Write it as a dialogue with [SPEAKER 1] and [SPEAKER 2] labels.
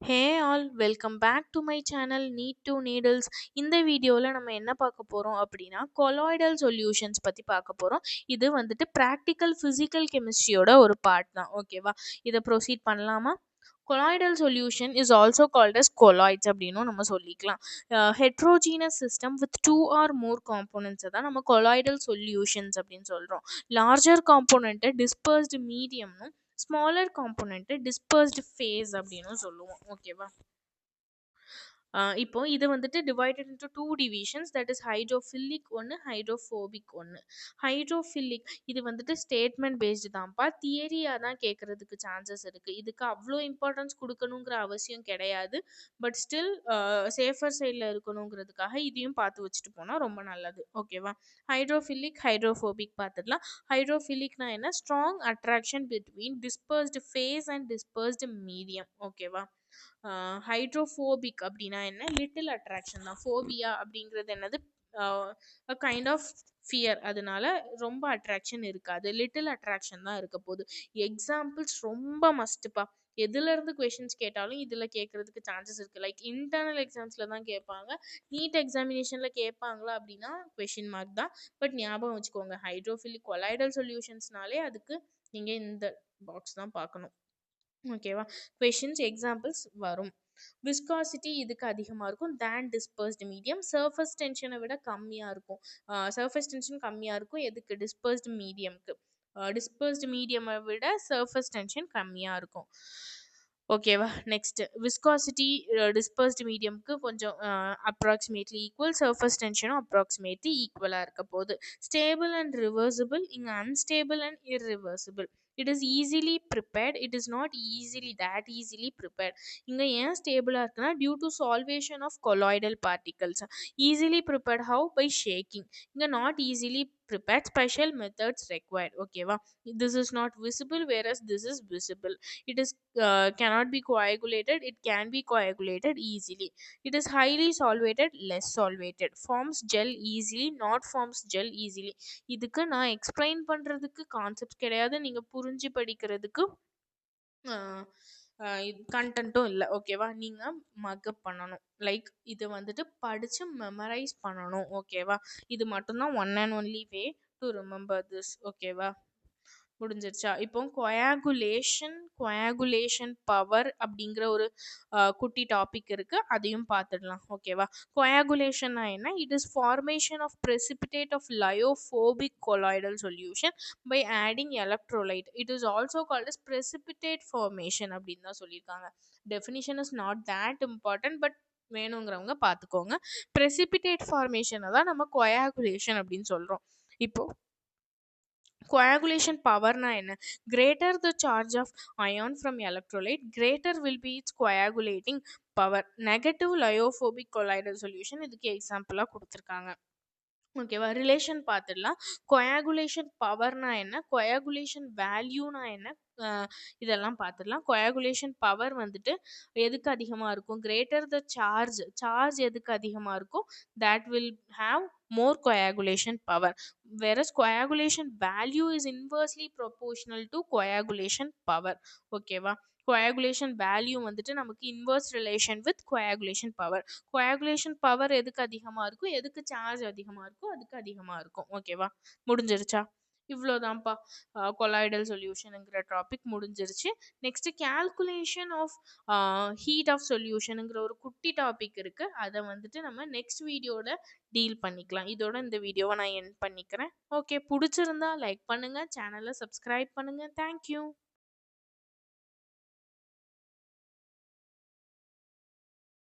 [SPEAKER 1] Hey all, welcome back to my channel Need to Needles. இந்த வீடியோவில் நம்ம என்ன பார்க்க போகிறோம் அப்படின்னா கொலாய்டல் சொல்யூஷன்ஸ் பற்றி பார்க்க போகிறோம். இது வந்துட்டு ப்ராக்டிக்கல் ஃபிசிக்கல் கெமிஸ்ட்ரியோட ஒரு பார்ட் தான். ஓகேவா, இதை ப்ரொசீட் பண்ணலாமா? Colloidal solution is also called as colloids அப்படின்னும் நம்ம சொல்லிக்கலாம். Heterogeneous system with two or more காம்போனன்ட்ஸை தான் நம்ம கொலாய்டல் சொல்யூஷன்ஸ் அப்படின்னு சொல்கிறோம். லார்ஜர் காம்போனண்ட்டை டிஸ்பர்ஸ்டு மீடியம்னும் ஸ்மாலர் காம்போனண்ட்டு டிஸ்பர்ஸ்டு ஃபேஸ் அப்படின்னும் சொல்லுவோம். ஓகேவா, இப்போ இது வந்துட்டு divided into two divisions, that is hydrophilic ஒன்று, ஹைட்ரோஃபோபிக் ஒன்று. ஹைட்ரோஃபிலிக் இது வந்துட்டு ஸ்டேட்மெண்ட் பேஸ்டு தான்ப்பா, தியரியாக தான் கேட்குறதுக்கு சான்சஸ் இருக்குது. இதுக்கு அவ்வளோ இம்பார்ட்டன்ஸ் கொடுக்கணுங்கிற அவசியம் கிடையாது. பட் ஸ்டில் சேஃபர் சைடில் இருக்கணுங்கிறதுக்காக இதையும் பார்த்து வச்சுட்டு போனால் ரொம்ப நல்லது. ஓகேவா, ஹைட்ரோஃபிலிக் ஹைட்ரோஃபோபிக் பார்த்துடலாம். ஹைட்ரோஃபிலிக்னா என்ன? Strong attraction between dispersed phase and dispersed medium. ஓகேவா, ஹைட்ரோஃபோபிக் அப்படின்னா என்ன? லிட்டில் அட்ராக்ஷன் தான். ஃபோபியா அப்படிங்கிறது என்னது? Kind of fear. அதனால ரொம்ப அட்ராக்ஷன் இருக்காது, லிட்டில் அட்ராக்ஷன் தான் இருக்க போகுது. எக்ஸாம்பிள்ஸ் ரொம்ப மஸ்ட்டுப்பா. எதுலேருந்து கொஷின்ஸ் கேட்டாலும் இதில் கேட்குறதுக்கு சான்சஸ் இருக்குது. லைக் இன்டர்னல் எக்ஸாம்ஸில் தான் கேட்பாங்க, நீட் எக்ஸாமினேஷனில் கேட்பாங்களா அப்படின்னா கொஷின் மார்க் தான். பட் ஞாபகம் வச்சுக்கோங்க, ஹைட்ரோஃபிலிக் கொலாய்டல் சொல்யூஷன்ஸ்னாலே அதுக்கு நீங்கள் இந்த பாக்ஸ் தான் பார்க்கணும். ஓகேவா, கொஷின்ஸ் எக்ஸாம்பிள்ஸ் வரும். விஸ்காசிட்டி இதுக்கு அதிகமாக இருக்கும் தேன் டிஸ்பர்ஸ்டு மீடியம். சர்ஃபேஸ் டென்ஷனை விட கம்மியாக இருக்கும். சர்ஃபேஸ் டென்ஷன் கம்மியாக இருக்கும் எதுக்கு? டிஸ்பர்ஸ்டு மீடியம்க்கு. டிஸ்பர்ஸ்டு மீடியமை விட சர்ஃபேஸ் டென்ஷன் கம்மியாக இருக்கும். ஓகேவா, நெக்ஸ்ட் விஸ்காசிட்டி டிஸ்பர்ஸ்டு மீடியம்க்கு கொஞ்சம் அப்ராக்சிமேட்லி ஈக்குவல், சர்ஃபேஸ் டென்ஷனும் அப்ராக்சிமேட்லி ஈக்குவலாக இருக்க போகுது. ஸ்டேபிள் அண்ட் ரிவர்சிபிள், இங்கே unstable and irreversible. It is easily prepared, it is not easily that easily prepared. இங்கே ஏன் ஸ்டேபிளாக இருக்குன்னா due to solvation of colloidal particles. Easily prepared how? By shaking. இங்கே not easily prepared, special methods required. ஓகேவா, this is not visible whereas this is visible. It is cannot be coagulated, it can be coagulated easily. It is highly solvated, less solvated. Forms gel easily, not forms gel easily. இதுக்கு நான் explain பண்ணுறதுக்கு concept கிடையாது, நீங்கள் புரிஞ்சு படிக்கிறதுக்கு கண்டென்ட்டும் இல்லை. ஓகேவா, நீங்கள் மக்கப் பண்ணணும். லைக் இது வந்துட்டு படித்து மெமரைஸ் பண்ணணும். ஓகேவா, இது மட்டும்தான் one and only way to remember this. ஓகேவா, முடிஞ்சிருச்சா? இப்போ கொயாகுலேஷன் பவர் அப்படிங்கிற ஒரு குட்டி டாபிக் இருக்கு, அதையும் பார்த்துடலாம். ஓகேவா, கொயாகுலேஷன்னா என்ன? It is formation of precipitate of lyophobic colloidal solution by adding electrolyte. It is also called as precipitate formation அப்படின்னு தான் சொல்லியிருக்காங்க. Definition is not that important, but வேணுங்கிறவங்க பார்த்துக்கோங்க. precipitate formation தான் நம்ம கொயாகுலேஷன் அப்படின்னு சொல்கிறோம். இப்போ coagulation power na enna? Greater the charge of ion from electrolyte, greater will be its coagulating power. Negative lyophobic colloidal solution இதுக்கு எக்ஸாம்பிளா கொடுத்துருக்காங்க. ஓகேவா, ரிலேஷன் பார்த்துடலாம். கொயாகுலேஷன் பவர்னா என்ன, கொயாகுலேஷன் வேல்யூனா என்ன, இதெல்லாம் பார்த்துடலாம். கொயாகுலேஷன் பவர் வந்துட்டு எதுக்கு அதிகமாக இருக்கும்? கிரேட்டர் த சார்ஜ் எதுக்கு அதிகமாக இருக்கும்? that will have more coagulation power, whereas coagulation value is inversely proportional to coagulation power. ஓகேவா, coagulation value வந்துட்டு நமக்கு inverse relation with coagulation power. coagulation power எதுக்கு அதிகமாக இருக்கும்? எதுக்கு சார்ஜ் அதிகமாக இருக்கும்? அதுக்கு அதிகமாக இருக்கும். ஓகேவா, முடிஞ்சிருச்சா? இவ்வளோதான்ப்பா, கொலாய்டல் சொல்யூஷனுங்கிற டாபிக் முடிஞ்சிருச்சு. Next calculation of heat of சொல்யூஷனுங்கிற ஒரு குட்டி டாபிக் இருக்குது, அதை வந்துட்டு நம்ம நெக்ஸ்ட் வீடியோட டீல் பண்ணிக்கலாம். இதோட இந்த வீடியோவை நான் எண்ட் பண்ணிக்கிறேன். ஓகே, பிடிச்சிருந்தா லைக் பண்ணுங்கள், சேனலை சப்ஸ்கிரைப் பண்ணுங்கள். தேங்க்யூ.